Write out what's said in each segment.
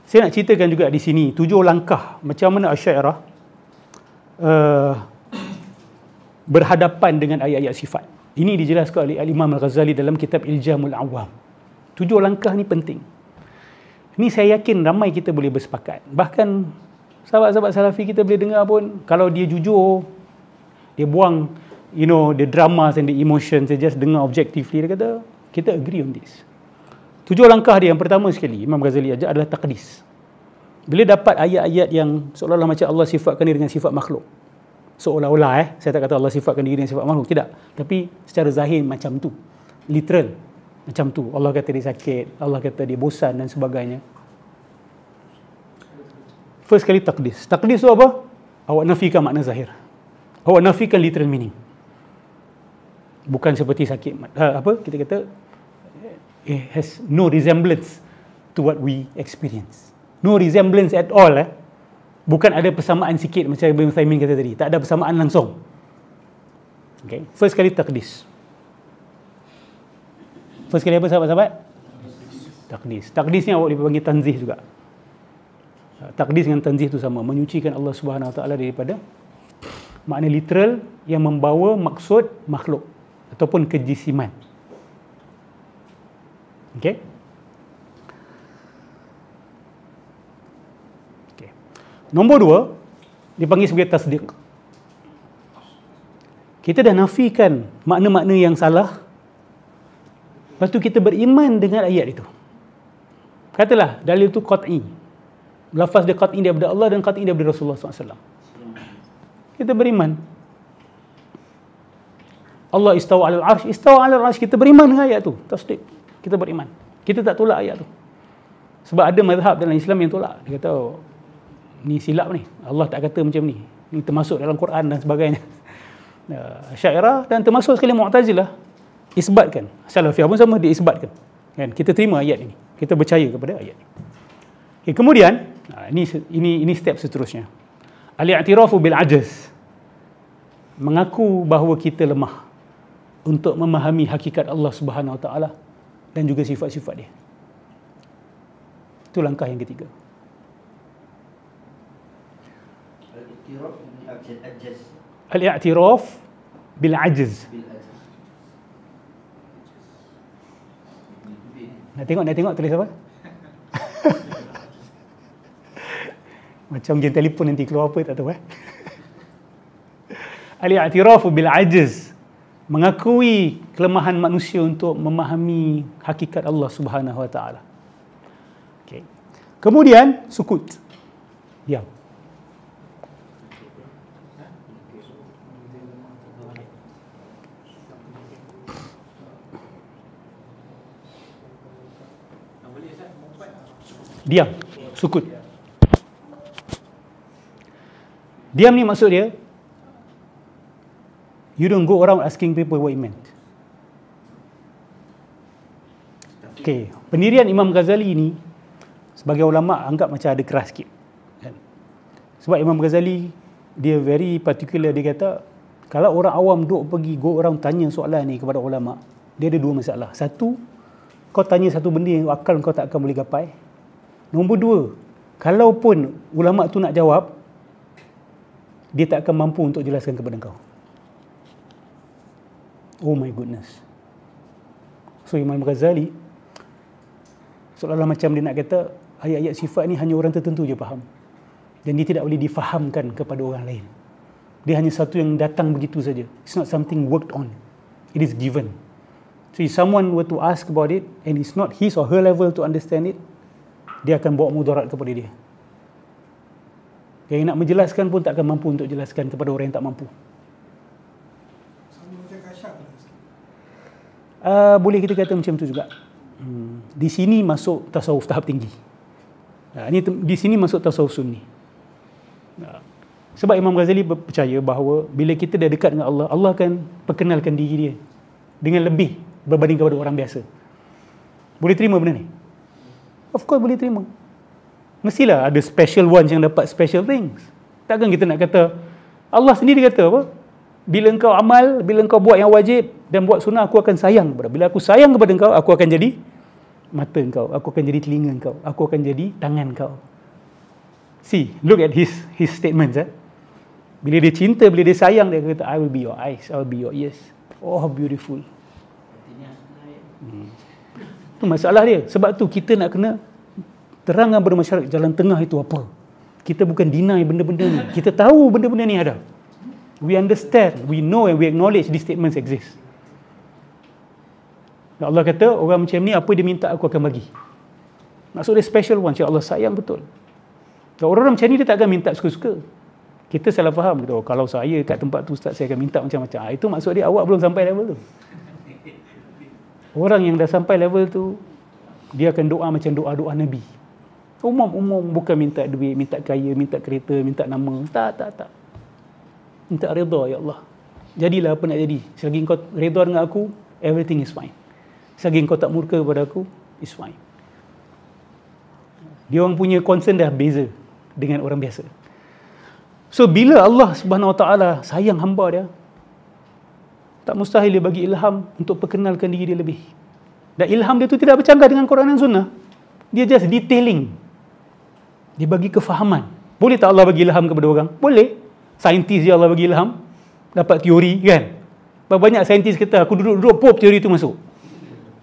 Saya nak ceritakan juga di sini 7 langkah macam mana Asy'ariyah berhadapan dengan ayat-ayat sifat. Ini dijelaskan oleh Al-Imam Al-Ghazali dalam kitab Iljamul Awam. 7 langkah ni penting. Ni saya yakin ramai kita boleh bersepakat. Bahkan sahabat-sahabat salafi kita boleh dengar pun, kalau dia jujur, dia buang the dramas and the emotions, dia just dengar objectively, dia kata kita agree on this. 7 langkah dia, yang pertama sekali Imam Ghazali ajak adalah taqdis. Bila dapat ayat-ayat yang seolah-olah macam Allah sifatkan diri dengan sifat makhluk, seolah-olah saya tak kata Allah sifatkan diri dengan sifat makhluk, tidak, tapi secara zahir macam tu, literal macam tu. Allah kata dia sakit, Allah kata dia bosan dan sebagainya. First kali taqdis. Taqdis tu apa? Awak nafikan makna zahir, awak nafikan literal meaning. Bukan seperti sakit, kita kata it has no resemblance to what we experience. No resemblance at all. Bukan ada persamaan sikit macam Ibn Uthaymin kata tadi. Tak ada persamaan langsung. Okay. First kali taqdis. First kali apa sahabat-sahabat? Taqdis. Taqdis ni awak dipanggil tanzih juga. Taqdis dengan tanzih tu sama. Menyucikan Allah Subhanahu Wa Taala daripada makna literal yang membawa maksud makhluk ataupun kejisiman. Okey. Okey. Nombor 2 dipanggil sebagai tasdiq. Kita dah nafikan makna-makna yang salah, lepas tu kita beriman dengan ayat itu. Katalah dalil itu qat'i. Lafaz dia qat'i daripada Allah dan qat'i daripada Rasulullah SAW. Kita beriman. Allah istawa 'alal 'arsy, istawa 'alal 'arsy, kita beriman dengan ayat tu, tasdiq. Kita beriman. Kita tak tolak ayat tu. Sebab ada mazhab dalam Islam yang tolak. Dia kata, oh, ni silap ni. Allah tak kata macam ni. Ni termasuk dalam Quran dan sebagainya. Asy'ariyah dan termasuk sekali Mu'tazilah isbatkan. Salafiyah pun sama, dia isbatkan. Kan? Kita terima ayat ini. Kita percaya kepada ayat ini. Okay, kemudian, ini step seterusnya. Al-i'tirafu bil ajaz. Mengaku bahawa kita lemah untuk memahami hakikat Allah Subhanahu Wa Taala dan juga sifat-sifat dia. Itu langkah yang ketiga. Al-i'tiraf bil ajaz. Nak tengok tulis apa? Macam game telefon nanti keluar apa tak tahu Al-i'tirafu bil ajaz. Mengakui kelemahan manusia untuk memahami hakikat Allah Subhanahu Wa Taala. Okay. Kemudian sukut. Diam. Diam, sukut. Diam ni maksud dia, you don't go around asking people what it meant. Okay, pendirian Imam Ghazali ni sebagai ulama anggap macam ada keras sikit. Sebab Imam Ghazali dia very particular, dia kata kalau orang awam duk pergi go around tanya soalan ni kepada ulama, dia ada 2 masalah. Satu, kau tanya satu benda yang akal kau tak akan boleh gapai. Nombor 2, kalaupun ulama tu nak jawab, dia tak akan mampu untuk jelaskan kepada kau. Oh my goodness. So Imam Ghazali seolah-olah macam dia nak kata ayat-ayat sifat ni hanya orang tertentu je faham, dan dia tidak boleh difahamkan kepada orang lain. Dia hanya satu yang datang begitu saja. It's not something worked on. It is given. So if someone were to ask about it and it's not his or her level to understand it, dia akan bawa mudarat kepada dia. Yang nak menjelaskan pun tak akan mampu untuk jelaskan kepada orang yang tak mampu. Boleh kita kata macam tu juga. Di sini masuk tasawuf tahap tinggi. Di sini masuk tasawuf sunni. Sebab Imam Ghazali percaya bahawa bila kita dah dekat dengan Allah, Allah akan perkenalkan diri dia dengan lebih berbanding kepada orang biasa. Boleh terima benda ni? Of course boleh terima. Mestilah ada special ones yang dapat special things. Takkan kita nak kata, Allah sendiri kata apa? Bila engkau amal, bila engkau buat yang wajib dan buat sunnah, aku akan sayang kepada. Bila aku sayang kepada engkau, aku akan jadi mata kau, aku akan jadi telinga kau, aku akan jadi tangan kau. See, look at his statements. Bila dia cinta, bila dia sayang, dia kata, I will be your eyes, I will be your ears. Oh, how beautiful. Itu masalah dia. Sebab tu kita nak kena terangkan pada masyarakat jalan tengah itu apa. Kita bukan deny benda-benda ni. Kita tahu benda-benda ni ada. We understand, we know and we acknowledge these statements exist. Allah kata, orang macam ni apa dia minta aku akan bagi. Maksud dia special one, Allah sayang betul. Orang-orang macam ni dia tak akan minta suka-suka. Kita salah faham, kita, kalau saya kat tempat tu Ustaz, saya akan minta macam-macam. Itu maksud dia awak belum sampai level tu. Orang yang dah sampai level tu, dia akan doa macam doa-doa Nabi. Umum-umum, bukan minta duit, minta kaya, minta kereta, minta nama. Tak. Minta redha, ya Allah. Jadilah apa nak jadi. Selagi kau redha dengan aku, everything is fine. Selagi kau tak murka kepada aku, is fine. Dia orang punya concern dah beza dengan orang biasa. So, bila Allah Subhanahu Wa Taala sayang hamba dia, tak mustahil dia bagi ilham untuk perkenalkan diri dia lebih. Dan ilham dia tu tidak bercanggah dengan Quran dan Sunnah. Dia just detailing. Dia bagi kefahaman. Boleh tak Allah bagi ilham kepada orang? Boleh. Saintis je Allah bagi ilham. Dapat teori kan? Banyak saintis kata, aku duduk-duduk pop teori tu masuk.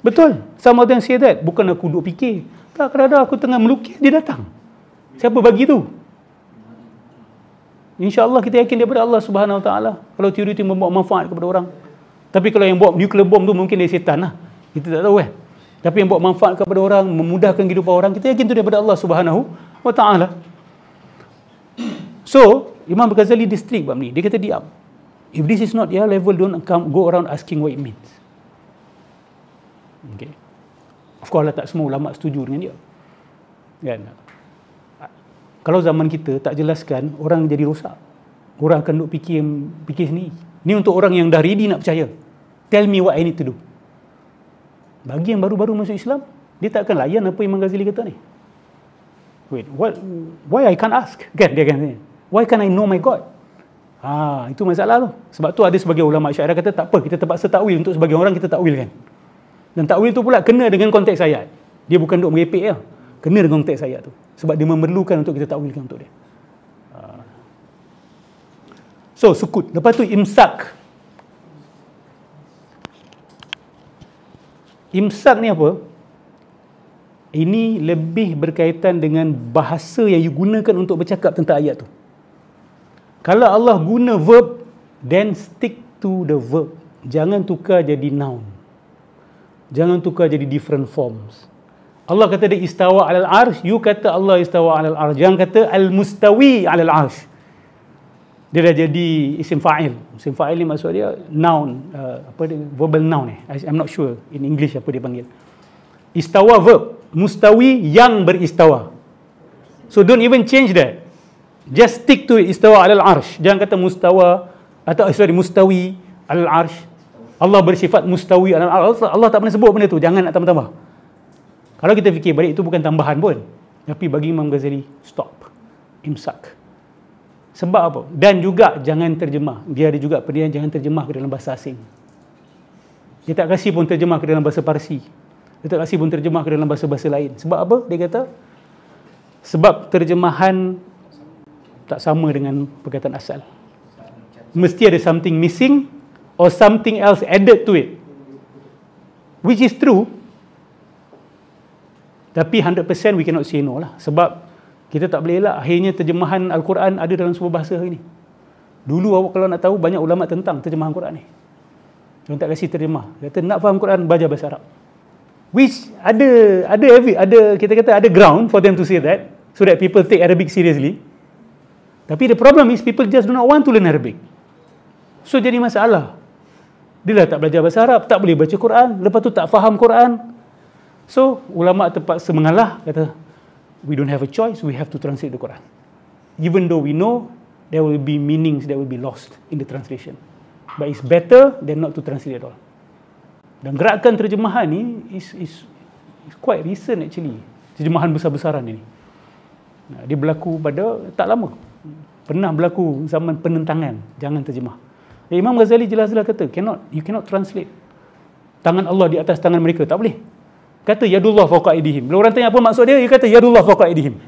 Betul. Some of them say that. Bukan aku duduk fikir. Tak, kadang-kadang aku tengah melukis, dia datang. Siapa bagi tu? InsyaAllah kita yakin daripada Allah Subhanahu Wa Taala. Kalau teori itu membawa manfaat kepada orang. Tapi kalau yang bawa nuclear bomb tu mungkin dari setan lah. Kita tak tahu kan. Tapi yang bawa manfaat kepada orang, memudahkan kehidupan orang, kita yakin itu daripada Allah Subhanahu Wa Taala. So, Imam Ghazali dia strict bab ni. Dia kata diam. If this is not your level, don't go around asking what it means. Okay. Of course lah tak semua ulama setuju dengan dia. Kan? Kalau zaman kita tak jelaskan, orang jadi rosak. Orang akan duk fikir sendiri. Ni untuk orang yang dah ready nak percaya. Tell me what I need to do. Bagi yang baru-baru masuk Islam, dia tak akan layan apa Imam Ghazali kata ni. Wait, why I can't ask? Kan dia kata, why can't I know my God? Itu masalah tu. Sebab tu ada sebagai ulama Syairah kata tak apa, kita terpaksa takwil untuk sebagian orang kita takwilkan. Dan takwil tu pula kena dengan konteks ayat. Dia bukan duk merepek ya. Kena dengan konteks ayat tu. Sebab dia memerlukan untuk kita takwilkan untuk dia. So, sukut. Lepas tu imsak. Imsak ni apa? Ini lebih berkaitan dengan bahasa yang you gunakan untuk bercakap tentang ayat tu. Kalau Allah guna verb, then stick to the verb. Jangan tukar jadi noun. Jangan tukar jadi different forms. Allah kata dia istawa alal arsh, you kata Allah istawa alal arsh. Jangan kata al-mustawi alal arsh. Dia dah jadi isim fa'il. Isim fa'il ni maksud dia noun, verbal noun I'm not sure in English apa dia panggil. Istawa verb, mustawi yang beristawa. So don't even change that. Just stick to it, istawa alal arsh. Jangan kata mustawa atau mustawi alal arsh. Allah bersifat mustawi alal arsh. Allah tak pernah sebut benda tu. Jangan nak tambah-tambah. Kalau kita fikir balik, itu bukan tambahan pun. Tapi bagi Imam Ghazali, stop. Imsak. Sebab apa? Dan juga jangan terjemah. Dia ada juga pilihan jangan terjemah ke dalam bahasa asing. Dia tak kasih pun terjemah ke dalam bahasa Parsi. Dia tak kasih pun terjemah ke dalam bahasa-bahasa lain. Sebab apa? Dia kata, sebab terjemahan tak sama dengan perkataan asal. Mesti ada something missing or something else added to it. Which is true. Tapi 100% we cannot say no lah. Sebab kita tak boleh elak akhirnya terjemahan Al-Quran ada dalam sebuah bahasa hari ni. Dulu awak kalau nak tahu banyak ulama tentang terjemahan Quran ni. Dia tak kasih terjemah. Dia kata nak faham Quran baca bahasa Arab. Which ada kita kata ada ground for them to say that so that people take Arabic seriously. Tapi the problem is people just do not want to learn Arabic. So jadi masalah. Dia dah tak belajar bahasa Arab, tak boleh baca Quran, lepas tu tak faham Quran. So ulama terpaksa mengalah, kata we don't have a choice, we have to translate the Quran. Even though we know there will be meanings that will be lost in the translation. But it's better than not to translate at all. Dan gerakan terjemahan ni is quite recent actually. Terjemahan besar-besaran ini. Dia berlaku pada tak lama. Pernah berlaku zaman penentangan, jangan terjemah. Imam Ghazali jelas-jelas kata, you cannot translate. Tangan Allah di atas tangan mereka, tak boleh. Kata yadullah fawqa aydihim. Bila orang tanya apa maksud dia kata yadullah fawqa aydihim.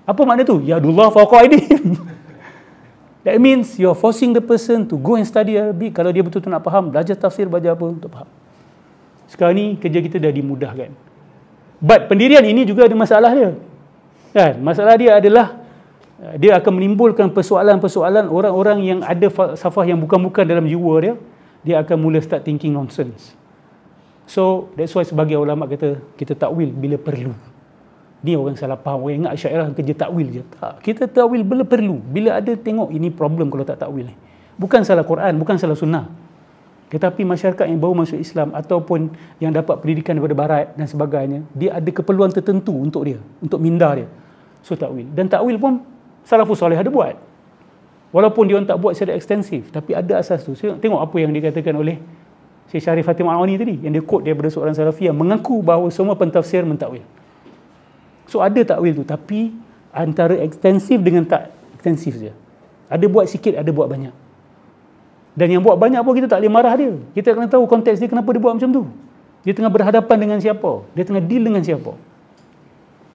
Apa makna tu? Yadullah fawqa aydihim. That means you're forcing the person to go and study Arabic. Kalau dia betul-betul nak faham, belajar tafsir, belajar apa untuk faham. Sekarang ni kerja kita dah dimudahkan. But pendirian ini juga ada masalah dia. Kan? Masalah dia adalah dia akan menimbulkan persoalan-persoalan orang-orang yang ada falsafah yang bukan-bukan dalam jiwa dia. Dia akan mula start thinking nonsense. So that's why sebagai ulama kata kita takwil bila perlu. Ni orang salah faham, orang ingat Asy'ariyah kerja takwil je. Tak, kita takwil bila perlu. Bila ada tengok ini problem kalau tak takwil ni. Bukan salah Quran, bukan salah sunnah. Tetapi masyarakat yang baru masuk Islam ataupun yang dapat pendidikan daripada barat dan sebagainya, dia ada keperluan tertentu untuk dia, untuk minda dia. So takwil. Dan takwil pun salafus soleh ada buat. Walaupun dia orang tak buat secara ekstensif, tapi ada asas tu. Tengok apa yang dikatakan oleh Syekh Syarif Fatimah Al-Awani tadi, yang dia quote daripada seorang salafi yang mengaku bahawa semua pentafsir mentakwil. So ada takwil tu, tapi antara ekstensif dengan tak ekstensif je. Ada buat sikit, ada buat banyak. Dan yang buat banyak pun kita tak boleh marah dia. Kita kena tahu konteks dia, kenapa dia buat macam tu. Dia tengah berhadapan dengan siapa, dia tengah deal dengan siapa.